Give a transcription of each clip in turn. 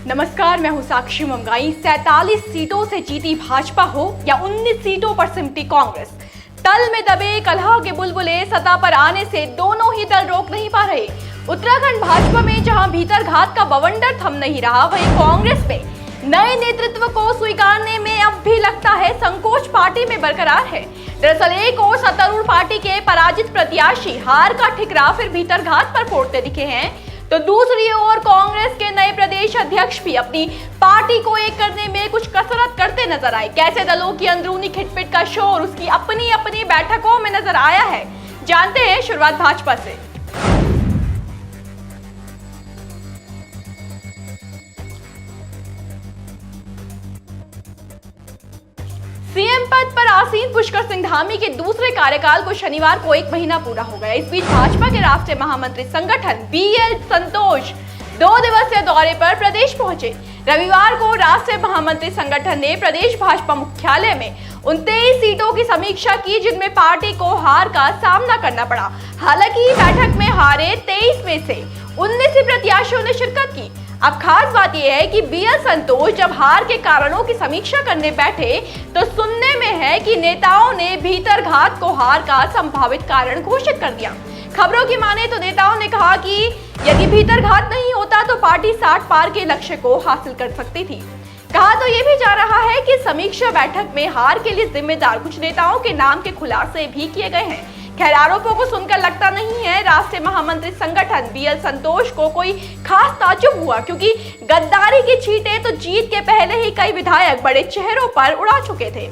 नमस्कार, मैं हूं साक्षी मंगाई। 47 सीटों से जीती भाजपा हो या 19 सीटों पर सिमटी कांग्रेस, तल में दबे कलह के बुलबुले सत्ता पर आने से दोनों ही दल रोक नहीं पा रहे। उत्तराखंड भाजपा में जहां भीतर घात का बवंडर थम नहीं रहा, वहीं कांग्रेस में नए नेतृत्व को स्वीकारने में अब भी लगता है संकोच पार्टी में बरकरार है। दरअसल एक ओर सत्तारूढ़ पार्टी के पराजित प्रत्याशी हार का ठिकरा फिर भीतर घात पर फोड़ते दिखे हैं, तो दूसरी ओर कांग्रेस के नए प्रदेश अध्यक्ष भी अपनी पार्टी को एक करने में कुछ कसरत करते नजर आए। कैसे दलों की अंदरूनी खिटपिट का शोर उसकी अपनी अपनी बैठकों में नजर आया है, जानते हैं। शुरुआत भाजपा से। सीएम पद पर आसीन पुष्कर सिंह धामी के दूसरे कार्यकाल को शनिवार को 1 महीना पूरा हो गया। इस बीच भाजपा के राष्ट्रीय महामंत्री संगठन बीएल संतोष 2 दिवसीय दौरे पर प्रदेश पहुंचे। रविवार को राष्ट्रीय महामंत्री संगठन ने प्रदेश भाजपा मुख्यालय में 29 सीटों की समीक्षा की, जिनमें पार्टी को हार का सामना करना पड़ा। हालांकि बैठक में हारे 23 में से 19 प्रत्याशियों ने शिरकत की। अब खास बात यह है कि बीएल संतोष जब हार के कारणों की समीक्षा करने बैठे तो सुनने में है कि नेताओं ने भीतर घात को हार का संभावित कारण घोषित कर दिया। खबरों की माने तो नेताओं ने कहा कि यदि भीतर घात नहीं होता तो पार्टी 60 पार के लक्ष्य को हासिल कर सकती थी। कहा तो यह भी जा रहा है कि समीक्षा बैठक में हार के लिए जिम्मेदार कुछ नेताओं के नाम के खुलासे भी किए गए हैं। खैर, आरोपों को सुनकर लगता नहीं है राष्ट्रीय महामंत्री संगठन बीएल संतोष को कोई खास ताज्जुब हुआ, क्योंकि गद्दारी की छींटे तो जीत के पहले ही कई विधायक बड़े चेहरों पर उड़ा चुके थे।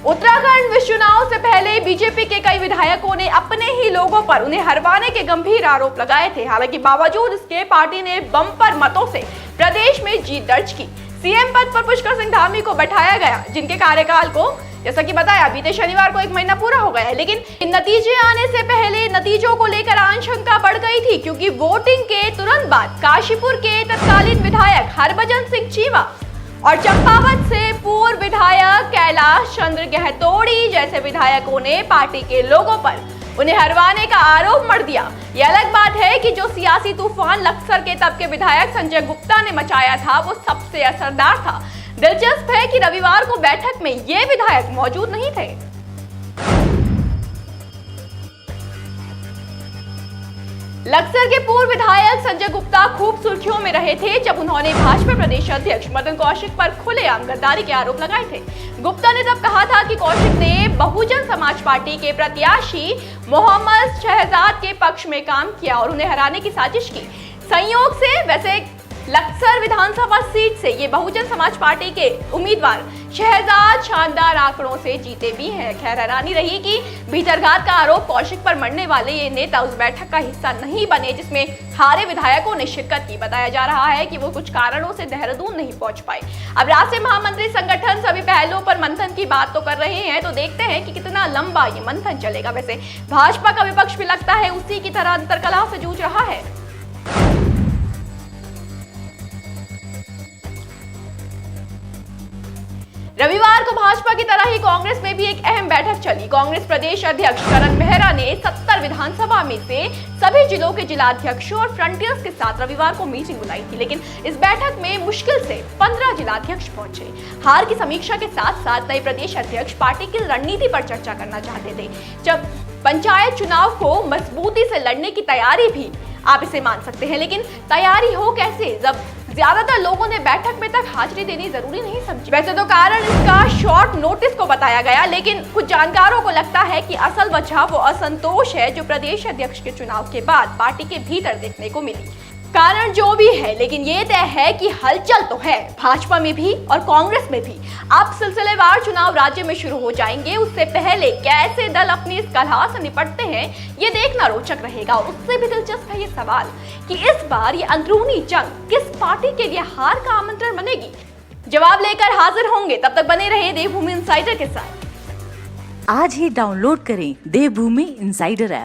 उत्तराखंड विश्व चुनाव से पहले बीजेपी के कई विधायकों ने अपने ही लोगों पर उन्हें हरवाने के गंभीर आरोप लगाए थे। हालांकि बावजूद इसके पार्टी ने बम्पर मतों से प्रदेश में जीत दर्ज की। सीएम पद पर पुष्कर सिंह धामी को बैठाया गया, जिनके कार्यकाल को जैसा कि बताया बीते शनिवार को 1 महीना पूरा हो गया है। लेकिन नतीजे आने से पहले नतीजों को लेकर आशंका बढ़ गई थी, क्योंकि वोटिंग के तुरंत बाद काशीपुर के तत्कालीन विधायक हरभजन सिंह चीमा और चंपावत से पूर्व विधायक कैलाश चंद्र गहतोड़ी जैसे विधायकों ने पार्टी के लोगों पर उन्हें हरवाने का आरोप मढ़ दिया। यह अलग बात है कि जो सियासी तूफान लक्सर के तब के विधायक संजय गुप्ता ने मचाया था, वो सबसे असरदार था। दिलचस्प है कि रविवार को बैठक में ये विधायक मौजूद नहीं थे। लक्सर के पूर्व विधायक संजय गुप्ता खूब सुर्खियों में रहे थे जब उन्होंने भाजपा प्रदेश अध्यक्ष मदन कौशिक पर खुलेआम गद्दारी के आरोप लगाए थे। गुप्ता ने तब कहा था कि कौशिक ने बहुजन समाज पार्टी के प्रत्याशी मोहम्मद शहजाद के पक्ष में काम किया और उन्हें हराने की साजिश की। संयोग से वैसे लक्सर विधानसभा सीट से ये बहुजन समाज पार्टी के उम्मीदवार शहजाद शानदार आंकड़ों से जीते भी हैं। खैर, हैरानी रही कि भीतरघात का आरोप कौशिक पर मढ़ने वाले ये नेता उस बैठक का हिस्सा नहीं बने जिसमें हारे विधायकों ने शिरकत की। बताया जा रहा है कि वो कुछ कारणों से देहरादून नहीं पहुंच पाए। अब राष्ट्रीय महामंत्री संगठन सभी पहलुओं पर मंथन की बात तो कर रहे हैं, तो देखते हैं कि कितना लंबा ये मंथन चलेगा। वैसे भाजपा का विपक्ष भी लगता है उसी की तरह अंतर्कलह से जूझ रहा है। रविवार को भाजपा की तरह ही कांग्रेस में भी एक अहम बैठक चली। कांग्रेस प्रदेश अध्यक्ष करण मेहरा ने 70 विधानसभा में से सभी जिलों के जिलाध्यक्षों और फ्रंटियर्स के साथ रविवार को मीटिंग बुलाई थी, लेकिन इस बैठक में मुश्किल से 15 जिलाध्यक्ष पहुंचे। हार की समीक्षा के साथ साथ नए प्रदेश अध्यक्ष पार्टी की रणनीति पर चर्चा करना चाहते थे। जब पंचायत चुनाव को मजबूती से लड़ने की तैयारी भी आप इसे मान सकते हैं, लेकिन तैयारी हो कैसे जब ज्यादातर लोगों ने बैठक में तक हाजिरी देनी जरूरी नहीं समझी। वैसे तो कारण इसका शॉर्ट नोटिस को बताया गया, लेकिन कुछ जानकारों को लगता है कि असल वजह वो असंतोष है जो प्रदेश अध्यक्ष के चुनाव के बाद पार्टी के भीतर देखने को मिली। कारण जो भी है, लेकिन ये तय है कि हलचल तो है भाजपा में भी और कांग्रेस में भी। अब सिलसिलेवार चुनाव राज्य में शुरू हो जाएंगे, उससे पहले कैसे दल अपनी इस कलह से निपटते हैं ये देखना रोचक रहेगा। और उससे भी दिलचस्प है ये सवाल कि इस बार ये अंदरूनी जंग किस पार्टी के लिए हार का आमंत्रण बनेगी। जवाब लेकर हाजिर होंगे, तब तक बने रहे देवभूमि इनसाइडर के साथ। आज ही डाउनलोड करें देवभूमि इनसाइडर ऐप।